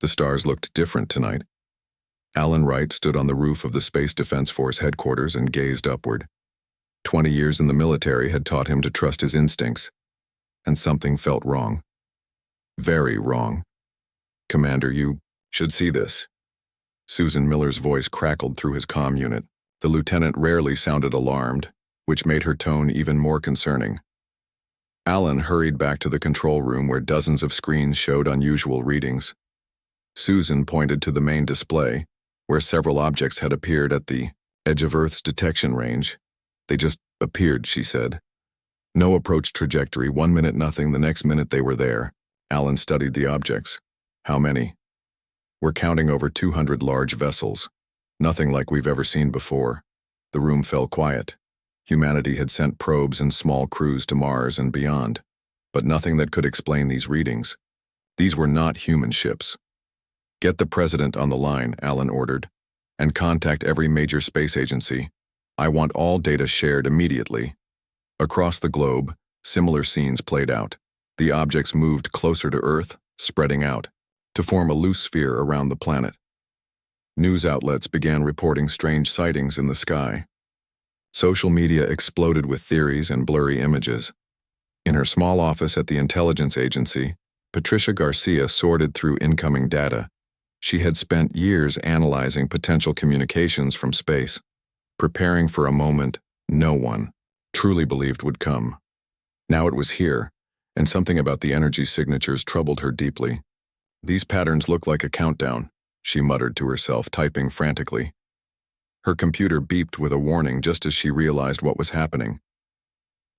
The stars looked different tonight. Alan Wright stood on the roof of the Space Defense Force headquarters and gazed upward. 20 years in the military had taught him to trust his instincts, and something felt wrong. Very wrong. "Commander, you should see this." Susan Miller's voice crackled through his comm unit. The lieutenant rarely sounded alarmed, which made her tone even more concerning. Alan hurried back to the control room where dozens of screens showed unusual readings. Susan pointed to the main display, where several objects had appeared at the edge of Earth's detection range. "They just appeared," she said. "No approach trajectory, 1 minute nothing, the next minute they were there." Alan studied the objects. "How many?" "We're counting over 200 large vessels. Nothing like we've ever seen before." The room fell quiet. Humanity had sent probes and small crews to Mars and beyond, but nothing that could explain these readings. These were not human ships. "Get the president on the line," Alan ordered, "and contact every major space agency. I want all data shared immediately." Across the globe, similar scenes played out. The objects moved closer to Earth, spreading out, to form a loose sphere around the planet. News outlets began reporting strange sightings in the sky. Social media exploded with theories and blurry images. In her small office at the intelligence agency, Patricia Garcia sorted through incoming data. She had spent years analyzing potential communications from space, preparing for a moment no one truly believed would come. Now it was here, and something about the energy signatures troubled her deeply. "These patterns look like a countdown," she muttered to herself, typing frantically. Her computer beeped with a warning just as she realized what was happening.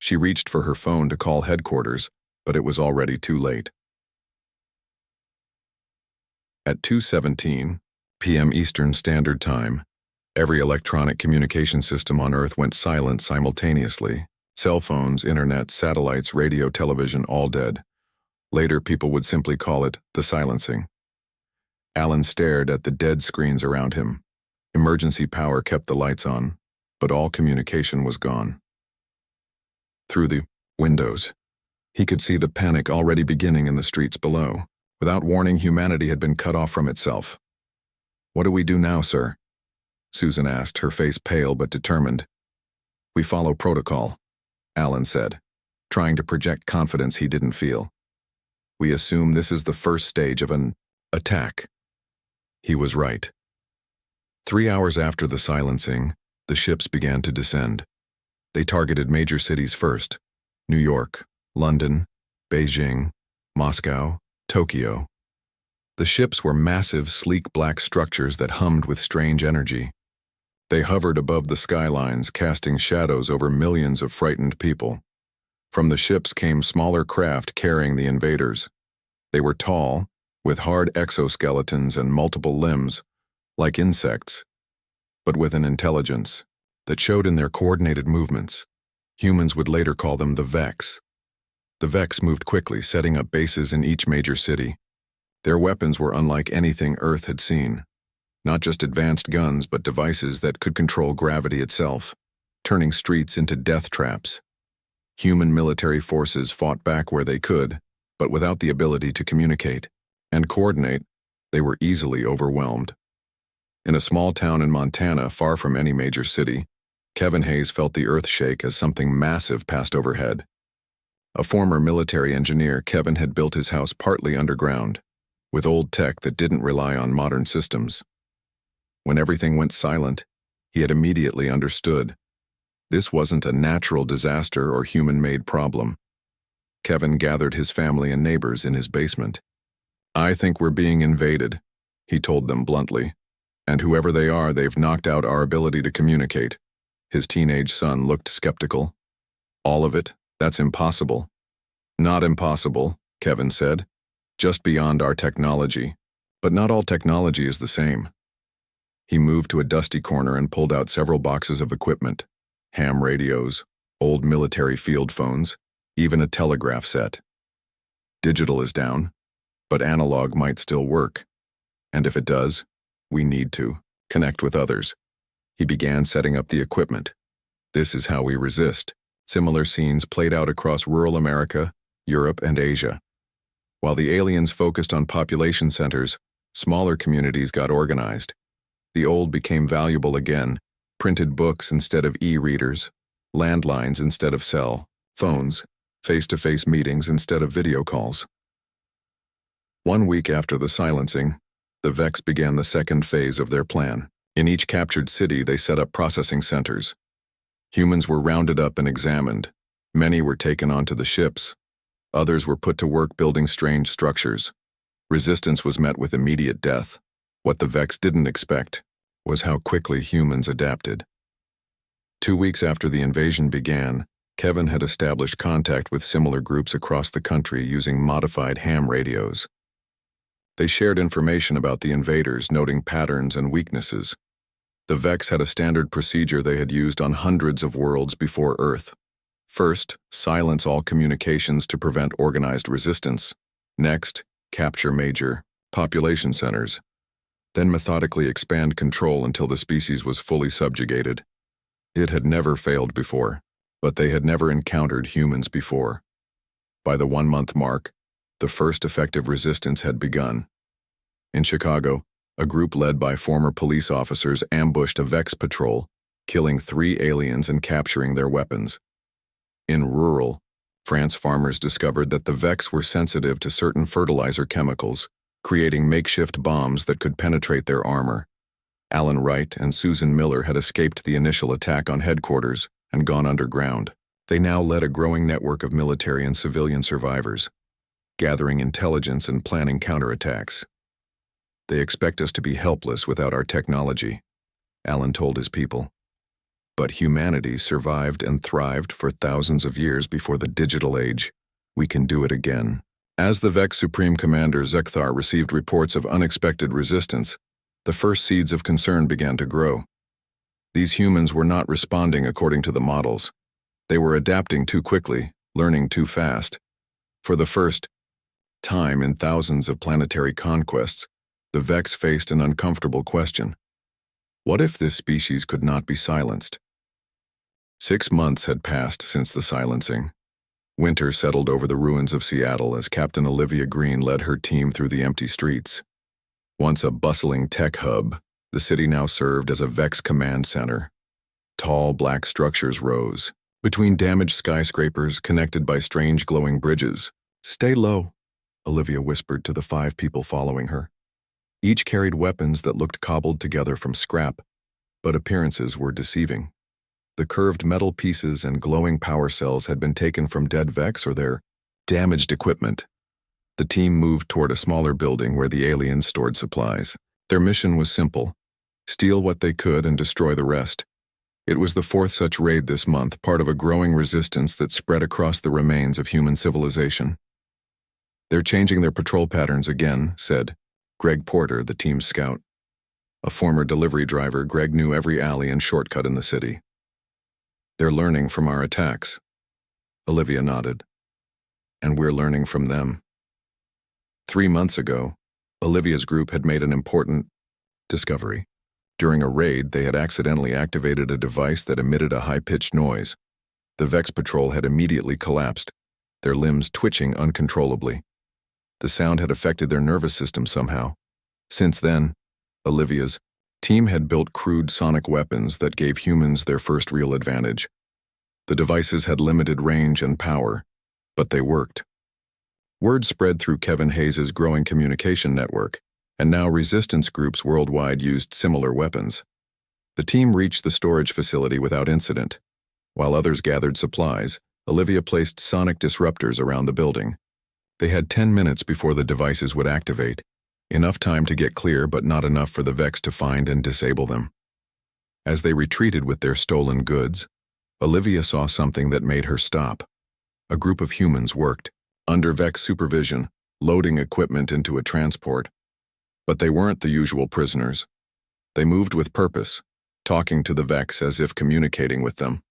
She reached for her phone to call headquarters, but it was already too late. At 2:17 p.m. Eastern Standard Time, every electronic communication system on Earth went silent simultaneously. Cell phones, internet, satellites, radio, television, all dead. Later, people would simply call it the silencing. Alan stared at the dead screens around him. Emergency power kept the lights on, but all communication was gone. Through the windows, he could see the panic already beginning in the streets below. Without warning, humanity had been cut off from itself. "What do we do now, sir?" Susan asked, her face pale but determined. "We follow protocol," Alan said, trying to project confidence he didn't feel. "We assume this is the first stage of an attack." He was right. 3 hours after the silencing, the ships began to descend. They targeted major cities first: New York, London, Beijing, Moscow, Tokyo. The ships were massive, sleek black structures that hummed with strange energy. They hovered above the skylines, casting shadows over millions of frightened people. From the ships came smaller craft carrying the invaders. They were tall, with hard exoskeletons and multiple limbs, like insects, but with an intelligence that showed in their coordinated movements. Humans would later call them the Vex. The Vex moved quickly, setting up bases in each major city. Their weapons were unlike anything Earth had seen. Not just advanced guns, but devices that could control gravity itself, turning streets into death traps. Human military forces fought back where they could, but without the ability to communicate and coordinate, they were easily overwhelmed. In a small town in Montana, far from any major city, Kevin Hayes felt the earth shake as something massive passed overhead. A former military engineer, Kevin had built his house partly underground, with old tech that didn't rely on modern systems. When everything went silent, he had immediately understood. This wasn't a natural disaster or human-made problem. Kevin gathered his family and neighbors in his basement. "I think we're being invaded," he told them bluntly. "And whoever they are, they've knocked out our ability to communicate." His teenage son looked skeptical. "All of it? That's impossible." "Not impossible," Kevin said. "Just beyond our technology. But not all technology is the same." He moved to a dusty corner and pulled out several boxes of equipment: ham radios, old military field phones, even a telegraph set. "Digital is down, but analog might still work. And if it does, we need to connect with others." He began setting up the equipment. "This is how we resist." Similar scenes played out across rural America, Europe, and Asia. While the aliens focused on population centers, Smaller communities got organized. The old became valuable again, printed books instead of e-readers, landlines instead of cell phones, face-to-face meetings instead of video calls. 1 week after the silencing, the Vex began the second phase of their plan. In each captured city, they set up processing centers. Humans were rounded up and examined. Many were taken onto the ships. Others were put to work building strange structures. Resistance was met with immediate death. What the Vex didn't expect was how quickly humans adapted. 2 weeks after the invasion began, Kevin had established contact with similar groups across the country using modified ham radios. They shared information about the invaders, noting patterns and weaknesses. The Vex had a standard procedure they had used on hundreds of worlds before Earth. First, silence all communications to prevent organized resistance. Next, capture major population centers. Then methodically expand control until the species was fully subjugated. It had never failed before, but they had never encountered humans before. By the 1-month mark, the first effective resistance had begun. In Chicago, a group led by former police officers ambushed a Vex patrol, killing 3 aliens and capturing their weapons. In rural France, farmers discovered that the Vex were sensitive to certain fertilizer chemicals, creating makeshift bombs that could penetrate their armor. Alan Wright and Susan Miller had escaped the initial attack on headquarters and gone underground. They now led a growing network of military and civilian survivors, gathering intelligence and planning counterattacks. "They expect us to be helpless without our technology," Alan told his people. "But humanity survived and thrived for thousands of years before the digital age. We can do it again." As the Vex Supreme Commander Zekthar received reports of unexpected resistance, the first seeds of concern began to grow. These humans were not responding according to the models. They were adapting too quickly, learning too fast. For the first time in thousands of planetary conquests, the Vex faced an uncomfortable question. What if this species could not be silenced? 6 months had passed since the silencing. Winter settled over the ruins of Seattle as Captain Olivia Green led her team through the empty streets. Once a bustling tech hub, the city now served as a Vex command center. Tall black structures rose between damaged skyscrapers connected by strange glowing bridges. "Stay low," Olivia whispered to the 5 people following her. Each carried weapons that looked cobbled together from scrap, but appearances were deceiving. The curved metal pieces and glowing power cells had been taken from dead Vex or their damaged equipment. The team moved toward a smaller building where the aliens stored supplies. Their mission was simple: steal what they could and destroy the rest. It was the 4th such raid this month, part of a growing resistance that spread across the remains of human civilization. "They're changing their patrol patterns again," said Greg Porter, the team's scout. A former delivery driver, Greg knew every alley and shortcut in the city. "They're learning from our attacks." Olivia nodded. "And we're learning from them." 3 months ago, Olivia's group had made an important discovery. During a raid, they had accidentally activated a device that emitted a high-pitched noise. The Vex patrol had immediately collapsed, their limbs twitching uncontrollably. The sound had affected their nervous system somehow. Since then, Olivia's team had built crude sonic weapons that gave humans their first real advantage. The devices had limited range and power, but they worked. Word spread through Kevin Hayes' growing communication network, and now resistance groups worldwide used similar weapons. The team reached the storage facility without incident. While others gathered supplies, Olivia placed sonic disruptors around the building. They had 10 minutes before the devices would activate, enough time to get clear but not enough for the Vex to find and disable them. As they retreated with their stolen goods, Olivia saw something that made her stop. A group of humans worked, under Vex supervision, loading equipment into a transport. But they weren't the usual prisoners. They moved with purpose, talking to the Vex as if communicating with them.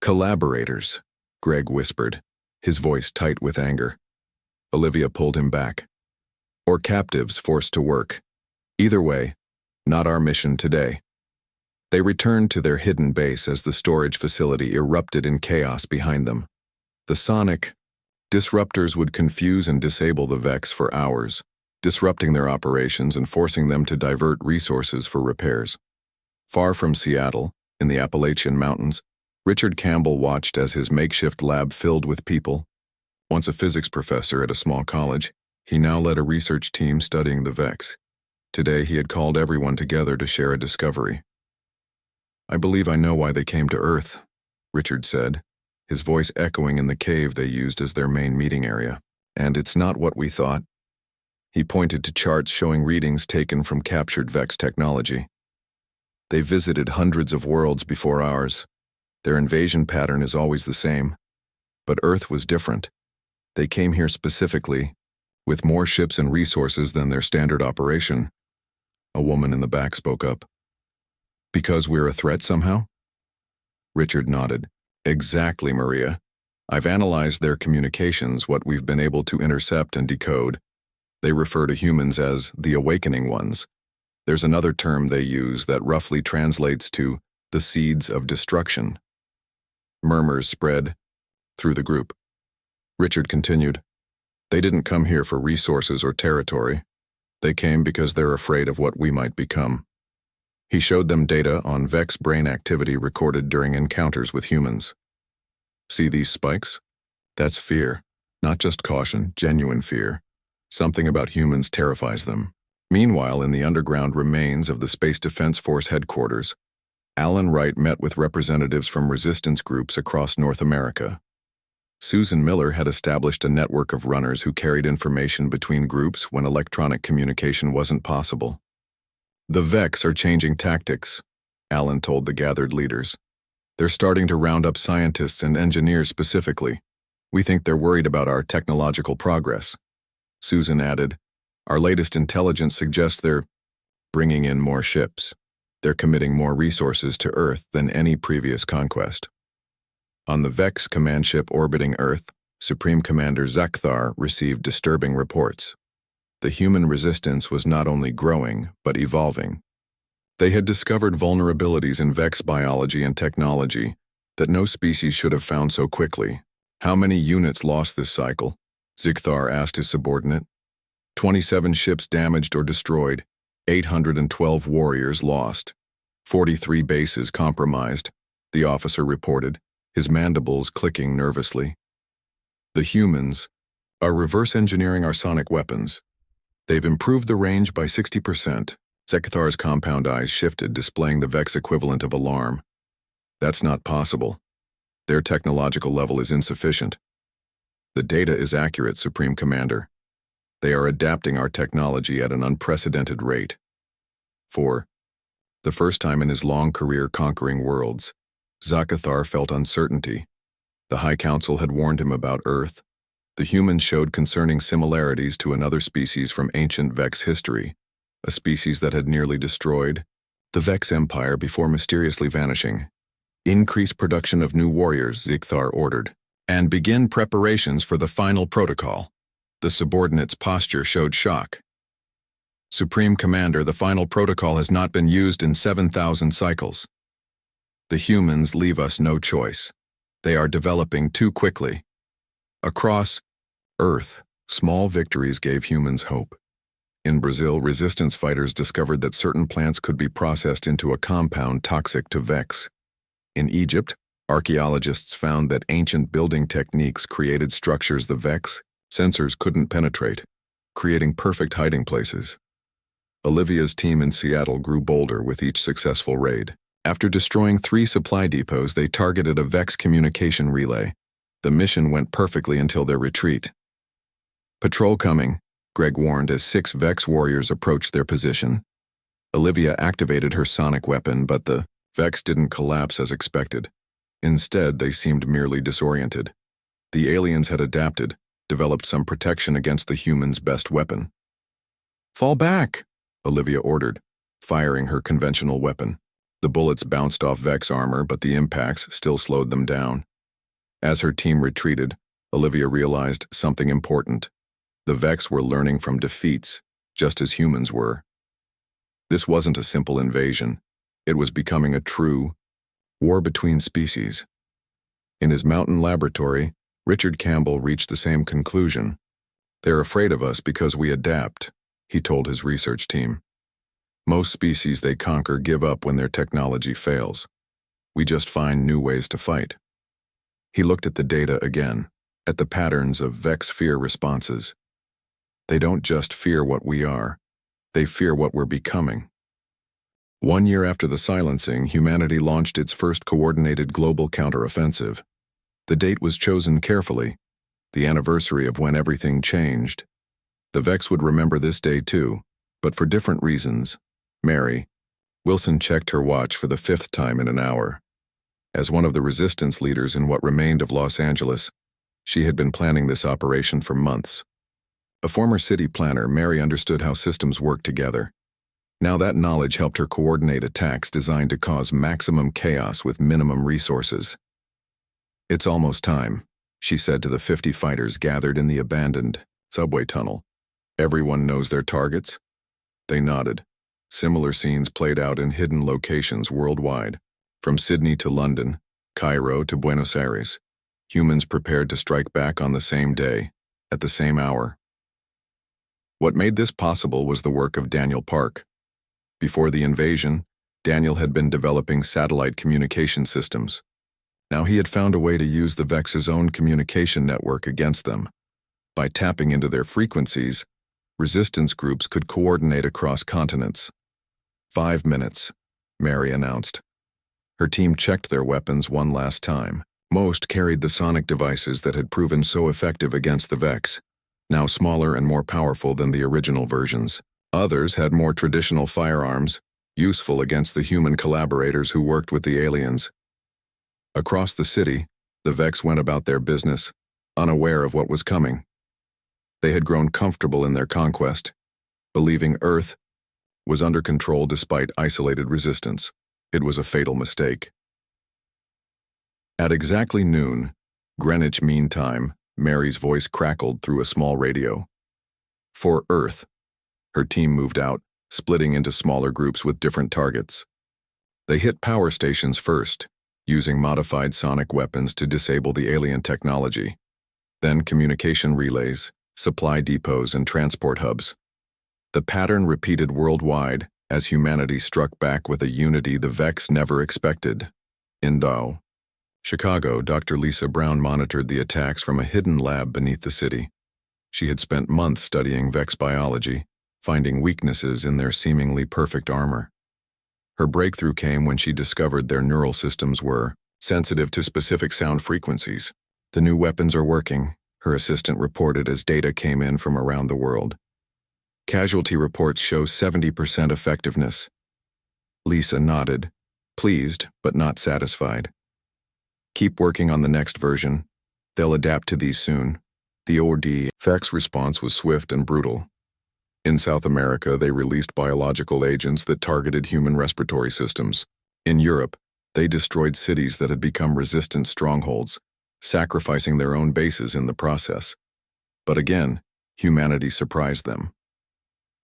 "Collaborators," Greg whispered, his voice tight with anger. Olivia pulled him back. "Or captives forced to work. Either way, not our mission today." They returned to their hidden base as the storage facility erupted in chaos behind them. The sonic disruptors would confuse and disable the Vex for hours, disrupting their operations and forcing them to divert resources for repairs. Far from Seattle, in the Appalachian Mountains, Richard Campbell watched as his makeshift lab filled with people. Once a physics professor at a small college, he now led a research team studying the Vex. Today he had called everyone together to share a discovery. "I believe I know why they came to Earth," Richard said, his voice echoing in the cave they used as their main meeting area. "And it's not what we thought." He pointed to charts showing readings taken from captured Vex technology. "They visited hundreds of worlds before ours. Their invasion pattern is always the same. But Earth was different. They came here specifically, with more ships and resources than their standard operation." A woman in the back spoke up. "Because we're a threat somehow?" Richard nodded. "Exactly, Maria. I've analyzed their communications, what we've been able to intercept and decode. They refer to humans as the awakening ones. There's another term they use that roughly translates to the seeds of destruction." Murmurs spread through the group. Richard continued, "They didn't come here for resources or territory. They came because they're afraid of what we might become." He showed them data on Vex brain activity recorded during encounters with humans. "See these spikes? That's fear, not just caution, genuine fear. Something about humans terrifies them." Meanwhile, in the underground remains of the Space Defense Force headquarters, Alan Wright met with representatives from resistance groups across North America. Susan Miller had established a network of runners who carried information between groups when electronic communication wasn't possible. "The Vex are changing tactics," Alan told the gathered leaders. "They're starting to round up scientists and engineers specifically. We think they're worried about our technological progress." Susan added, "Our latest intelligence suggests they're bringing in more ships. They're committing more resources to Earth than any previous conquest." On the Vex command ship orbiting Earth, Supreme Commander Zakthar received disturbing reports. The human resistance was not only growing, but evolving. They had discovered vulnerabilities in Vex biology and technology that no species should have found so quickly. "How many units lost this cycle?" Zakthar asked his subordinate. 27 ships damaged or destroyed, 812 warriors lost, 43 bases compromised," the officer reported, his mandibles clicking nervously. "The humans are reverse engineering our sonic weapons. They've improved the range by 60%. Zakathar's compound eyes shifted, displaying the Vex equivalent of alarm. "That's not possible. Their technological level is insufficient." "The data is accurate, Supreme Commander. They are adapting our technology at an unprecedented rate." For the first time in his long career conquering worlds, Zakathar felt uncertainty. The High Council had warned him about Earth. The humans showed concerning similarities to another species from ancient Vex history, a species that had nearly destroyed the Vex Empire before mysteriously vanishing. "Increase production of new warriors," Zikthar ordered, "and begin preparations for the final protocol." The subordinate's posture showed shock. "Supreme Commander, the final protocol has not been used in 7,000 cycles. The humans leave us no choice. They are developing too quickly." Across Earth, small victories gave humans hope. In Brazil, resistance fighters discovered that certain plants could be processed into a compound toxic to Vex. In Egypt, archaeologists found that ancient building techniques created structures the Vex sensors couldn't penetrate, creating perfect hiding places. Olivia's team in Seattle grew bolder with each successful raid. After destroying 3 supply depots, they targeted a Vex communication relay. The mission went perfectly until their retreat. "Patrol coming," Greg warned as 6 Vex warriors approached their position. Olivia activated her sonic weapon, but the Vex didn't collapse as expected. Instead, they seemed merely disoriented. The aliens had adapted, developed some protection against the humans' best weapon. "Fall back," Olivia ordered, firing her conventional weapon. The bullets bounced off Vex armor, but the impacts still slowed them down. As her team retreated, Olivia realized something important. The Vex were learning from defeats, just as humans were. This wasn't a simple invasion. It was becoming a true war between species. In his mountain laboratory, Richard Campbell reached the same conclusion. "They're afraid of us because we adapt. he told his research team. Most species they conquer give up when their technology fails. We just find new ways to fight. He looked at the data again, at the patterns of Vex fear responses. They don't just fear what we are, they fear what we're becoming. 1 year after the silencing, humanity launched its first coordinated global counteroffensive. The date was chosen carefully, the anniversary of when everything changed. The Vex would remember this day too, but for different reasons. Mary. Wilson checked her watch for the 5th time in an hour. As one of the resistance leaders in what remained of Los Angeles, she had been planning this operation for months. A former city planner, Mary understood how systems work together. Now that knowledge helped her coordinate attacks designed to cause maximum chaos with minimum resources. "It's almost time," she said to the 50 fighters gathered in the abandoned subway tunnel. "Everyone knows their targets?" They nodded. Similar scenes played out in hidden locations worldwide, from Sydney to London, Cairo to Buenos Aires. Humans prepared to strike back on the same day, at the same hour. What made this possible was the work of Daniel Park. Before the invasion, Daniel had been developing satellite communication systems. Now he had found a way to use the Vex's own communication network against them. By tapping into their frequencies, resistance groups could coordinate across continents. 5 minutes, Mary announced. Her team checked their weapons one last time. Most carried the sonic devices that had proven so effective against the Vex, now smaller and more powerful than the original versions. Others had more traditional firearms, useful against the human collaborators who worked with the aliens. Across the city, the Vex went about their business, unaware of what was coming. They had grown comfortable in their conquest, believing Earth was under control despite isolated resistance. It was a fatal mistake. At exactly noon, Greenwich Mean Time, Mary's voice crackled through a small radio. For Earth. Her team moved out, splitting into smaller groups with different targets. They hit power stations first, using modified sonic weapons to disable the alien technology. Then communication relays, supply depots, and transport hubs. The pattern repeated worldwide as humanity struck back with a unity the Vex never expected. In Dow, Chicago, Dr. Lisa Brown monitored the attacks from a hidden lab beneath the city. She had spent months studying Vex biology, finding weaknesses in their seemingly perfect armor. Her breakthrough came when she discovered their neural systems were sensitive to specific sound frequencies. "The new weapons are working," her assistant reported as data came in from around the world. "Casualty reports show 70% effectiveness." Lisa nodded, pleased but not satisfied. "Keep working on the next version. They'll adapt to these soon." The OD-Vex response was swift and brutal. In South America, they released biological agents that targeted human respiratory systems. In Europe, they destroyed cities that had become resistant strongholds, sacrificing their own bases in the process. But again, humanity surprised them.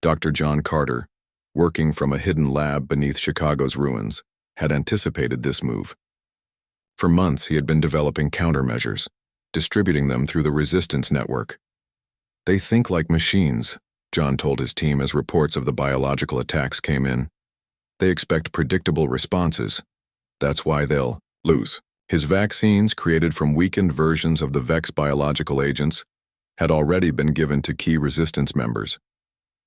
Dr. John Carter, working from a hidden lab beneath Chicago's ruins, had anticipated this move. For months, he had been developing countermeasures, distributing them through the resistance network. "They think like machines," John told his team as reports of the biological attacks came in. "They expect predictable responses. That's why they'll lose." His vaccines, created from weakened versions of the Vex biological agents, had already been given to key resistance members.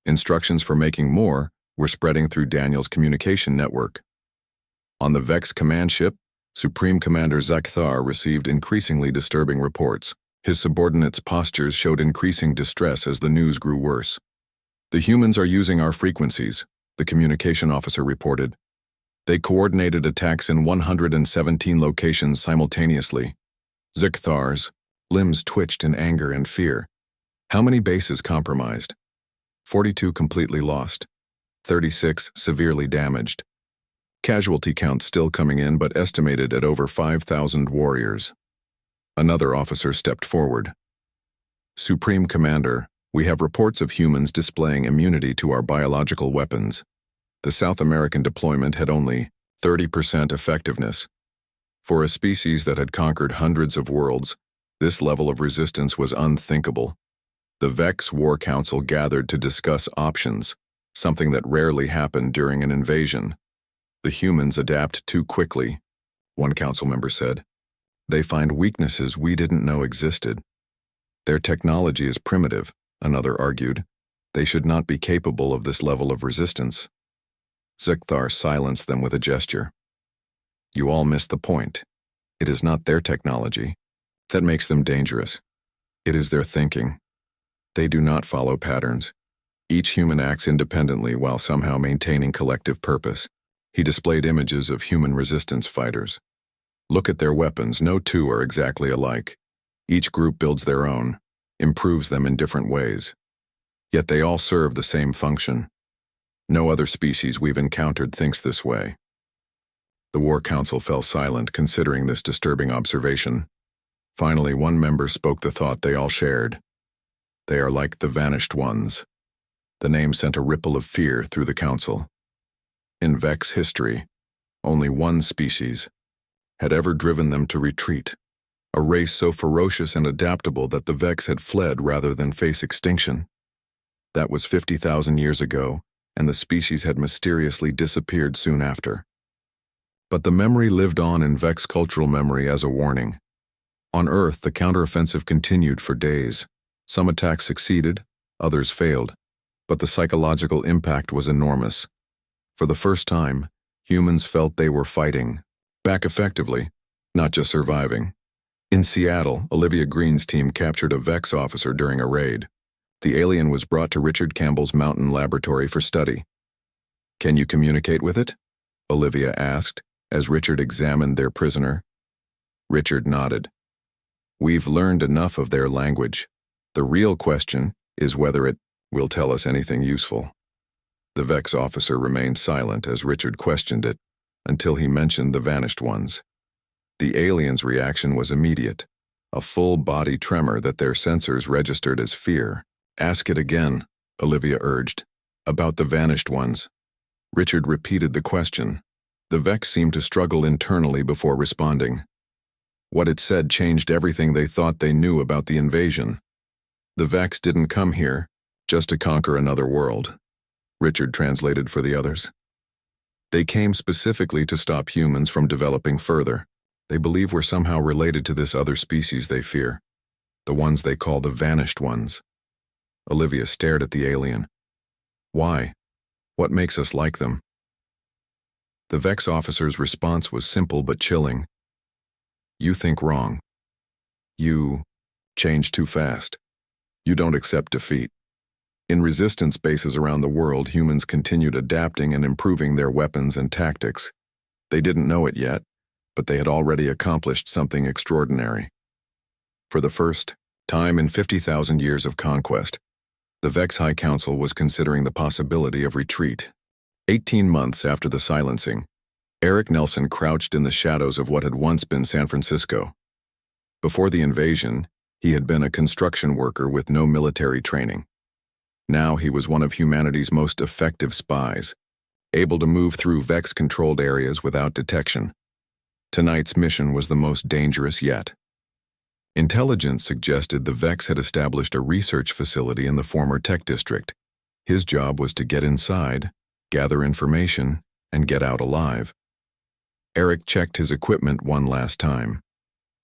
Instructions for making more were spreading through Daniel's communication network. On the Vex command ship, Supreme Commander Zakthar received increasingly disturbing reports. His subordinates' postures showed increasing distress as the news grew worse. "The humans are using our frequencies," the communication officer reported. "They coordinated attacks in 117 locations simultaneously." Zakthar's limbs twitched in anger and fear. "How many bases compromised?" 42 completely lost, 36 severely damaged. Casualty counts still coming in but estimated at over 5,000 warriors. Another officer stepped forward. "Supreme Commander, we have reports of humans displaying immunity to our biological weapons. The South American deployment had only 30% effectiveness. For a species that had conquered hundreds of worlds, this level of resistance was unthinkable." The Vex War Council gathered to discuss options, something that rarely happened during an invasion. The humans adapt too quickly, one council member said. They find weaknesses we didn't know existed. Their technology is primitive, another argued. They should not be capable of this level of resistance. Zekthar silenced them with a gesture. You all missed the point. It is not their technology that makes them dangerous. It is their thinking. They do not follow patterns. Each human acts independently while somehow maintaining collective purpose. He displayed images of human resistance fighters. Look at their weapons. No two are exactly alike. Each group builds their own, improves them in different ways. Yet they all serve the same function. No other species we've encountered thinks this way. The War Council fell silent, considering this disturbing observation. Finally, one member spoke the thought they all shared. They are like the Vanished Ones. The name sent a ripple of fear through the council. In Vex history, only one species had ever driven them to retreat, a race so ferocious and adaptable that the Vex had fled rather than face extinction. That was 50,000 years ago, and the species had mysteriously disappeared soon after. But the memory lived on in Vex cultural memory as a warning. On Earth, the counteroffensive continued for days. Some attacks succeeded, others failed, but the psychological impact was enormous. For the first time, humans felt they were fighting back effectively, not just surviving. In Seattle, Olivia Green's team captured a Vex officer during a raid. The alien was brought to Richard Campbell's mountain laboratory for study. Can you communicate with it? Olivia asked, as Richard examined their prisoner. Richard nodded. We've learned enough of their language. The real question is whether it will tell us anything useful. The Vex officer remained silent as Richard questioned it, until he mentioned the Vanished Ones. The alien's reaction was immediate, a full-body tremor that their sensors registered as fear. Ask it again, Olivia urged. About the Vanished Ones. Richard repeated the question. The Vex seemed to struggle internally before responding. What it said changed everything they thought they knew about the invasion. The Vex didn't come here just to conquer another world. Richard translated for the others. They came specifically to stop humans from developing further. They believe we're somehow related to this other species they fear, the ones they call the Vanished Ones. Olivia stared at the alien. Why? What makes us like them? The Vex officer's response was simple but chilling. You think wrong. You change too fast. You don't accept defeat. In resistance bases around the world, humans continued adapting and improving their weapons and tactics. They didn't know it yet, but they had already accomplished something extraordinary. For the first time in 50,000 years of conquest, the Vex High Council was considering the possibility of retreat. 18 months after the silencing, Eric Nelson crouched in the shadows of what had once been San Francisco. Before the invasion, he had been a construction worker with no military training. Now he was one of humanity's most effective spies, able to move through Vex-controlled areas without detection. Tonight's mission was the most dangerous yet. Intelligence suggested the Vex had established a research facility in the former tech district. His job was to get inside, gather information, and get out alive. Eric checked his equipment one last time.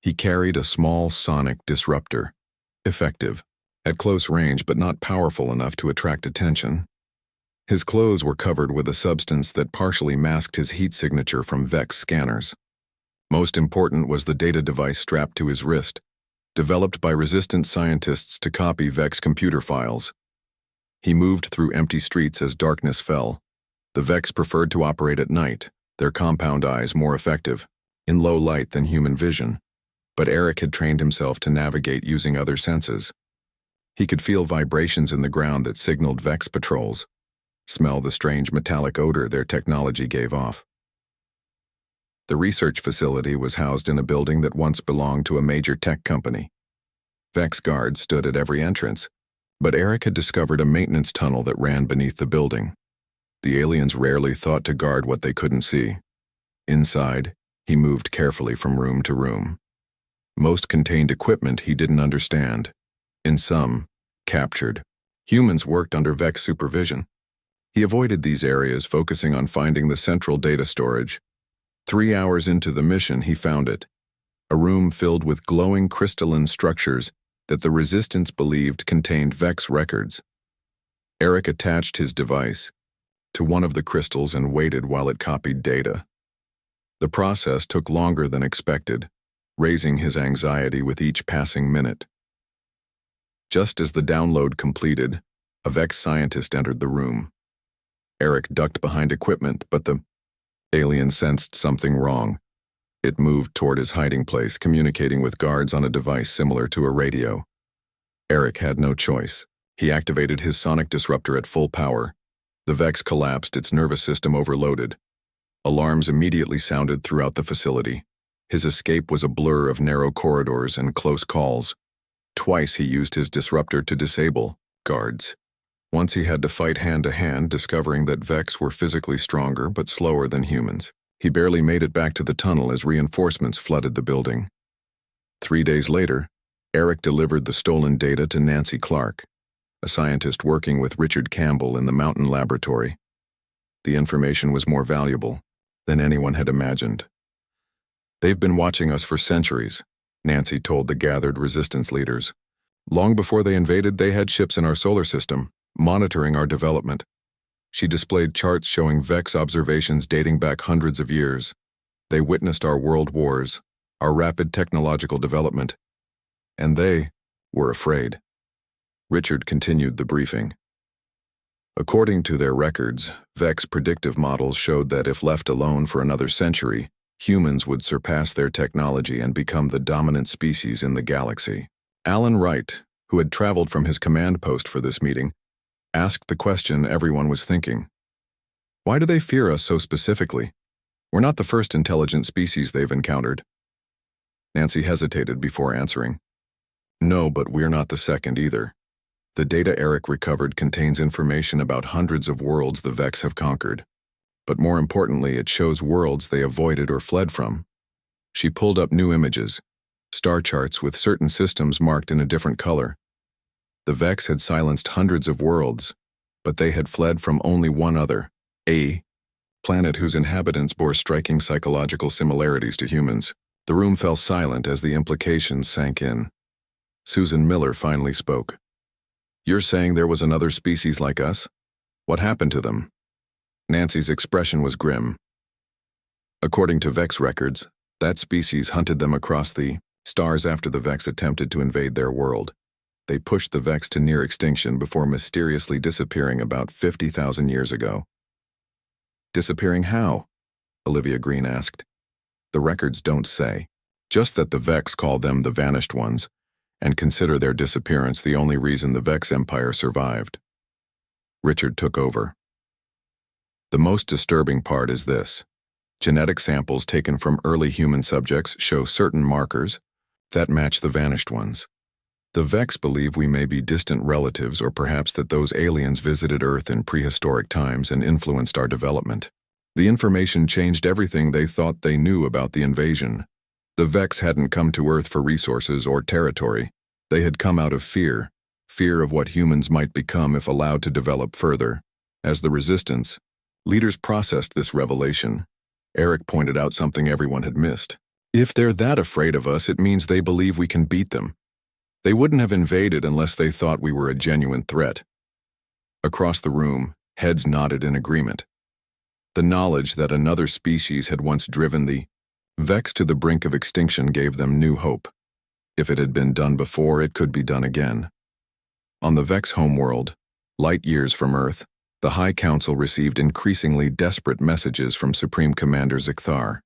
He carried a small sonic disruptor, effective, at close range but not powerful enough to attract attention. His clothes were covered with a substance that partially masked his heat signature from Vex scanners. Most important was the data device strapped to his wrist, developed by resistant scientists to copy Vex computer files. He moved through empty streets as darkness fell. The Vex preferred to operate at night, their compound eyes more effective, in low light than human vision. But Eric had trained himself to navigate using other senses. He could feel vibrations in the ground that signaled Vex patrols, smell the strange metallic odor their technology gave off. The research facility was housed in a building that once belonged to a major tech company. Vex guards stood at every entrance, but Eric had discovered a maintenance tunnel that ran beneath the building. The aliens rarely thought to guard what they couldn't see. Inside, he moved carefully from room to room. Most contained equipment he didn't understand. In some, captured. Humans worked under Vex supervision. He avoided these areas, focusing on finding the central data storage. 3 hours into the mission, he found it. A room filled with glowing crystalline structures that the Resistance believed contained Vex records. Eric attached his device to one of the crystals and waited while it copied data. The process took longer than expected, raising his anxiety with each passing minute. Just as the download completed, a Vex scientist entered the room. Eric ducked behind equipment, but the alien sensed something wrong. It moved toward his hiding place, communicating with guards on a device similar to a radio. Eric had no choice. He activated his sonic disruptor at full power. The Vex collapsed, its nervous system overloaded. Alarms immediately sounded throughout the facility. His escape was a blur of narrow corridors and close calls. Twice he used his disruptor to disable guards. Once he had to fight hand-to-hand, discovering that Vex were physically stronger but slower than humans. He barely made it back to the tunnel as reinforcements flooded the building. 3 days later, Eric delivered the stolen data to Nancy Clark, a scientist working with Richard Campbell in the Mountain Laboratory. The information was more valuable than anyone had imagined. "They've been watching us for centuries," Nancy told the gathered Resistance leaders. "Long before they invaded, they had ships in our solar system, monitoring our development." She displayed charts showing Vex observations dating back hundreds of years. "They witnessed our world wars, our rapid technological development, and they were afraid." Richard continued the briefing. According to their records, Vex predictive models showed that if left alone for another century, humans would surpass their technology and become the dominant species in the galaxy. Alan Wright, who had traveled from his command post for this meeting, asked the question everyone was thinking. "Why do they fear us so specifically? We're not the first intelligent species they've encountered." Nancy hesitated before answering. "No, but we're not the second either. The data Eric recovered contains information about hundreds of worlds the Vex have conquered. But more importantly, it shows worlds they avoided or fled from." She pulled up new images, star charts with certain systems marked in a different color. The Vex had silenced hundreds of worlds, but they had fled from only one other, a planet whose inhabitants bore striking psychological similarities to humans. The room fell silent as the implications sank in. Susan Miller finally spoke. "You're saying there was another species like us? What happened to them?" Nancy's expression was grim. "According to Vex records, that species hunted them across the stars after the Vex attempted to invade their world. They pushed the Vex to near extinction before mysteriously disappearing about 50,000 years ago." "Disappearing how?" Olivia Green asked. "The records don't say. Just that the Vex call them the Vanished Ones, and consider their disappearance the only reason the Vex Empire survived." Richard took over. "The most disturbing part is this. Genetic samples taken from early human subjects show certain markers that match the Vanished Ones. The Vex believe we may be distant relatives, or perhaps that those aliens visited Earth in prehistoric times and influenced our development. The information changed everything they thought they knew about the invasion. The Vex hadn't come to Earth for resources or territory. They had come out of fear of what humans might become if allowed to develop further. As the Resistance leaders processed this revelation, Eric pointed out something everyone had missed. If they're that afraid of us, it means they believe we can beat them. They wouldn't have invaded unless they thought we were a genuine threat. Across the room, heads nodded in agreement. The knowledge that another species had once driven the Vex to the brink of extinction gave them new hope. If it had been done before, it could be done again. On the Vex homeworld, light years from Earth, the High Council received increasingly desperate messages from Supreme Commander Zikthar.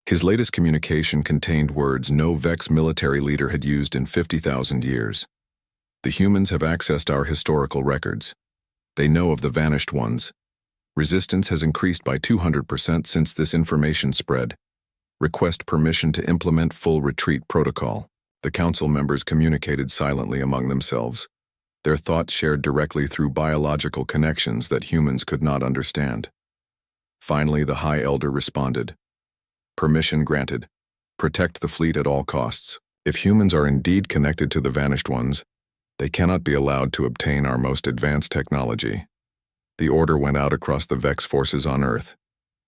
His latest communication contained words no Vex military leader had used in 50,000 years. The humans have accessed our historical records. They know of the Vanished Ones. Resistance has increased by 200% since this information spread. Request permission to implement full retreat protocol. The council members communicated silently among themselves, their thoughts shared directly through biological connections that humans could not understand. Finally, the High Elder responded. Permission granted. Protect the fleet at all costs. If humans are indeed connected to the Vanished Ones, They cannot be allowed to obtain our most advanced technology. The order went out across the Vex forces on Earth.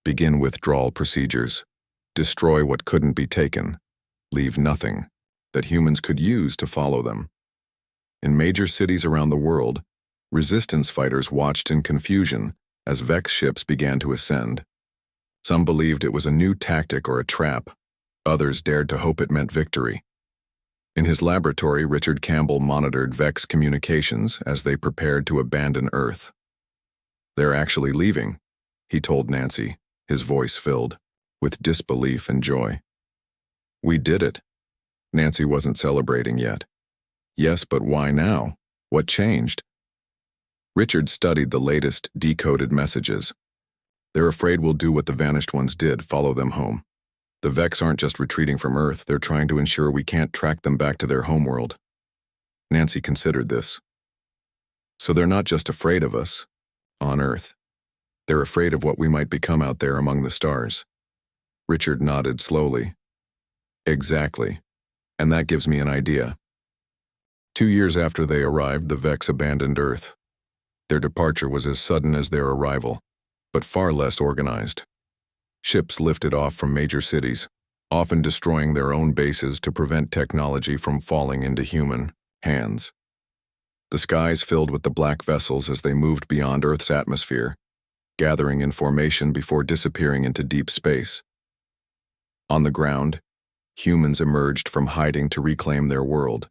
Begin withdrawal procedures. Destroy what couldn't be taken. Leave nothing that humans could use to follow them. In major cities around the world, resistance fighters watched in confusion as Vex ships began to ascend. Some believed it was a new tactic or a trap. Others dared to hope it meant victory. In his laboratory, Richard Campbell monitored Vex communications as they prepared to abandon Earth. "They're actually leaving," he told Nancy, his voice filled with disbelief and joy. "We did it." Nancy wasn't celebrating yet. "Yes, but why now? What changed?" Richard studied the latest decoded messages. "They're afraid we'll do what the Vanished Ones did, follow them home. The Vex aren't just retreating from Earth, they're trying to ensure we can't track them back to their homeworld." Nancy considered this. "So they're not just afraid of us on Earth. They're afraid of what we might become out there among the stars." Richard nodded slowly. "Exactly. And that gives me an idea." 2 years after they arrived, the Vex abandoned Earth. Their departure was as sudden as their arrival, but far less organized. Ships lifted off from major cities, often destroying their own bases to prevent technology from falling into human hands. The skies filled with the black vessels as they moved beyond Earth's atmosphere, gathering in formation before disappearing into deep space. On the ground, humans emerged from hiding to reclaim their world.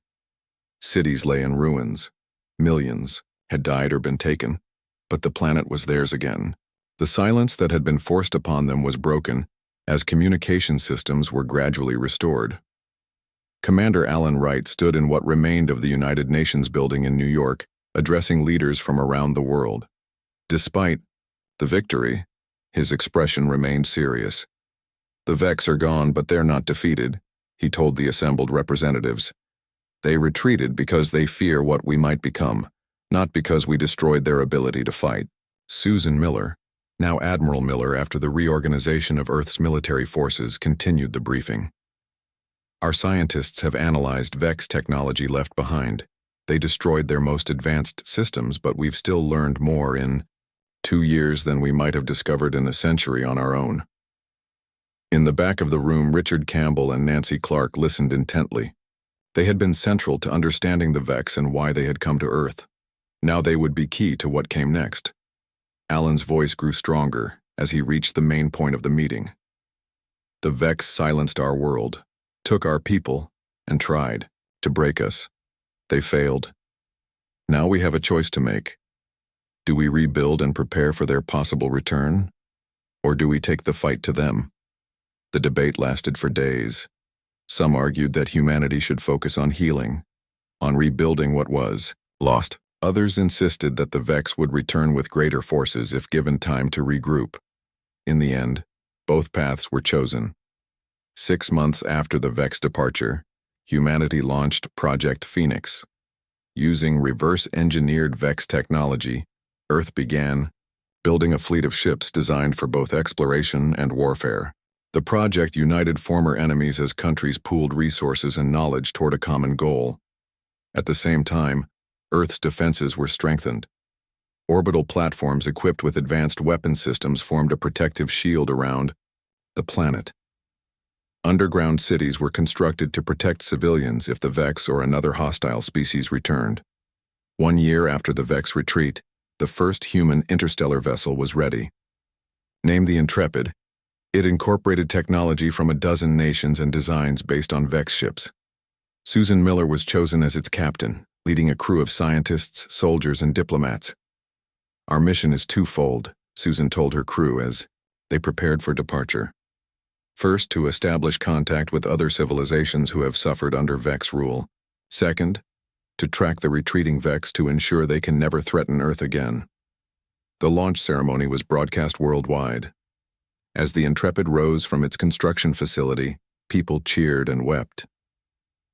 Cities lay in ruins. Millions had died or been taken, but the planet was theirs again. The silence that had been forced upon them was broken as communication systems were gradually restored. Commander Alan Wright stood in what remained of the United Nations building in New York, addressing leaders from around the world. Despite the victory, his expression remained serious. "The Vex are gone, but they're not defeated," he told the assembled representatives. "They retreated because they fear what we might become, not because we destroyed their ability to fight." Susan Miller, now Admiral Miller after the reorganization of Earth's military forces, continued the briefing. "Our scientists have analyzed Vex technology left behind. They destroyed their most advanced systems, but we've still learned more in 2 years than we might have discovered in a century on our own." In the back of the room, Richard Campbell and Nancy Clark listened intently. They had been central to understanding the Vex and why they had come to Earth. Now they would be key to what came next. Alan's voice grew stronger as he reached the main point of the meeting. "The Vex silenced our world, took our people, and tried to break us. They failed. Now we have a choice to make. Do we rebuild and prepare for their possible return? Or do we take the fight to them?" The debate lasted for days. Some argued that humanity should focus on healing, on rebuilding what was lost. Others insisted that the Vex would return with greater forces if given time to regroup. In the end, both paths were chosen. 6 months after the Vex departure, humanity launched Project Phoenix. Using reverse-engineered Vex technology, Earth began building a fleet of ships designed for both exploration and warfare. The project united former enemies as countries pooled resources and knowledge toward a common goal. At the same time, Earth's defenses were strengthened. Orbital platforms equipped with advanced weapon systems formed a protective shield around the planet. Underground cities were constructed to protect civilians if the Vex or another hostile species returned. 1 year after the Vex retreat, the first human interstellar vessel was ready. Named the Intrepid, it incorporated technology from a dozen nations and designs based on Vex ships. Susan Miller was chosen as its captain, leading a crew of scientists, soldiers, and diplomats. "Our mission is twofold," Susan told her crew as they prepared for departure. "First, to establish contact with other civilizations who have suffered under Vex rule. Second, to track the retreating Vex to ensure they can never threaten Earth again." The launch ceremony was broadcast worldwide. As the Intrepid rose from its construction facility, people cheered and wept.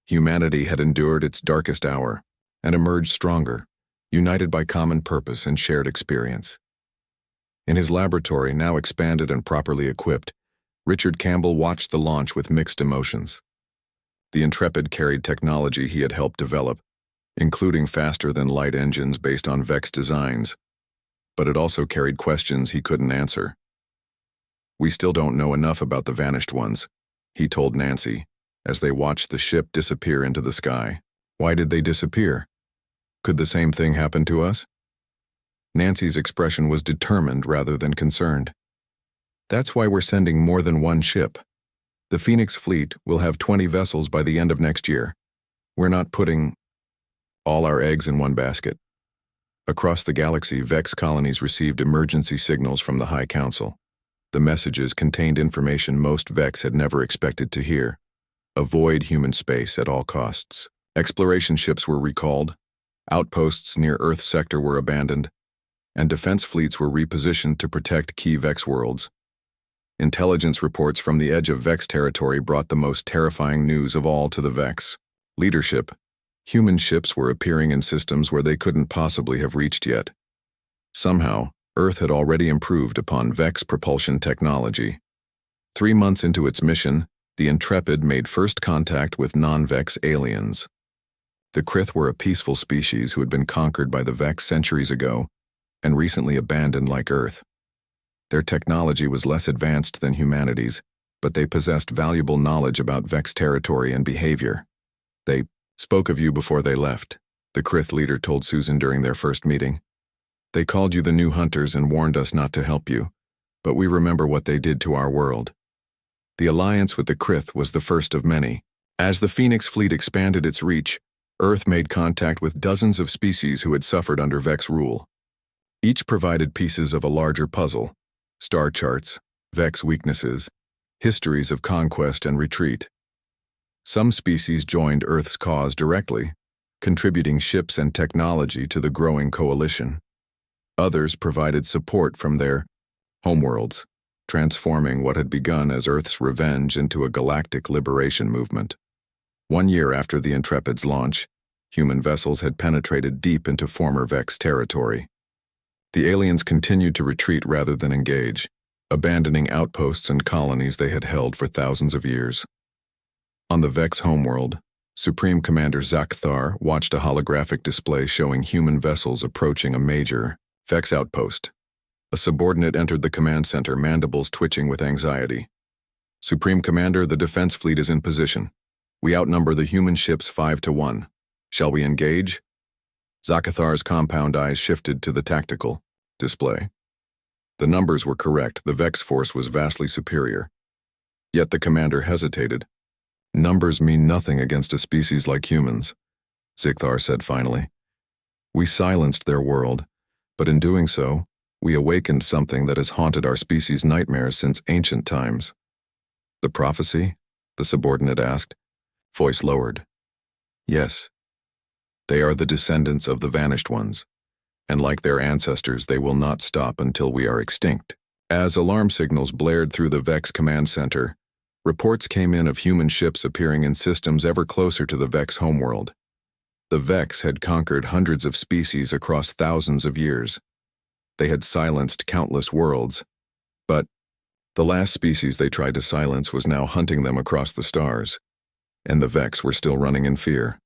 Humanity had endured its darkest hour and emerged stronger, united by common purpose and shared experience. In his laboratory, now expanded and properly equipped, Richard Campbell watched the launch with mixed emotions. The Intrepid carried technology he had helped develop, including faster-than-light engines based on Vex designs, but it also carried questions he couldn't answer. "We still don't know enough about the vanished ones," he told Nancy, as they watched the ship disappear into the sky. "Why did they disappear? Could the same thing happen to us?" Nancy's expression was determined rather than concerned. "That's why we're sending more than one ship. The Phoenix fleet will have 20 vessels by the end of next year. We're not putting all our eggs in one basket." Across the galaxy, Vex colonies received emergency signals from the High Council. The messages contained information most Vex had never expected to hear. Avoid human space at all costs. Exploration ships were recalled, outposts near Earth sector were abandoned, and defense fleets were repositioned to protect key Vex worlds. Intelligence reports from the edge of Vex territory brought the most terrifying news of all to the Vex. Leadership. Human ships were appearing in systems where they couldn't possibly have reached yet. Somehow, Earth had already improved upon Vex propulsion technology. 3 months into its mission, the Intrepid made first contact with non-Vex aliens. The Krith were a peaceful species who had been conquered by the Vex centuries ago and recently abandoned like Earth. Their technology was less advanced than humanity's, but they possessed valuable knowledge about Vex territory and behavior. "They spoke of you before they left," the Krith leader told Susan during their first meeting. "They called you the new hunters and warned us not to help you, but we remember what they did to our world." The alliance with the Krith was the first of many. As the Phoenix fleet expanded its reach, Earth made contact with dozens of species who had suffered under Vex rule. Each provided pieces of a larger puzzle: star charts, Vex weaknesses, histories of conquest and retreat. Some species joined Earth's cause directly, contributing ships and technology to the growing coalition. Others provided support from their homeworlds, transforming what had begun as Earth's revenge into a galactic liberation movement. 1 year after the Intrepid's launch, human vessels had penetrated deep into former Vex territory. The aliens continued to retreat rather than engage, abandoning outposts and colonies they had held for thousands of years. On the Vex homeworld, Supreme Commander Zakthar watched a holographic display showing human vessels approaching a major Vex outpost. A subordinate entered the command center, mandibles twitching with anxiety. "Supreme Commander, the defense fleet is in position. We outnumber the human ships 5-1. Shall we engage?" Zakathar's compound eyes shifted to the tactical display. The numbers were correct. The Vex force was vastly superior. Yet the commander hesitated. "Numbers mean nothing against a species like humans," Zakthar said finally. "We silenced their world, but in doing so, we awakened something that has haunted our species' nightmares since ancient times." "The prophecy?" the subordinate asked, voice lowered. "Yes. They are the descendants of the vanished ones, and like their ancestors, they will not stop until we are extinct." As alarm signals blared through the Vex command center, reports came in of human ships appearing in systems ever closer to the Vex homeworld. The Vex had conquered hundreds of species across thousands of years. They had silenced countless worlds, but the last species they tried to silence was now hunting them across the stars, and the Vex were still running in fear.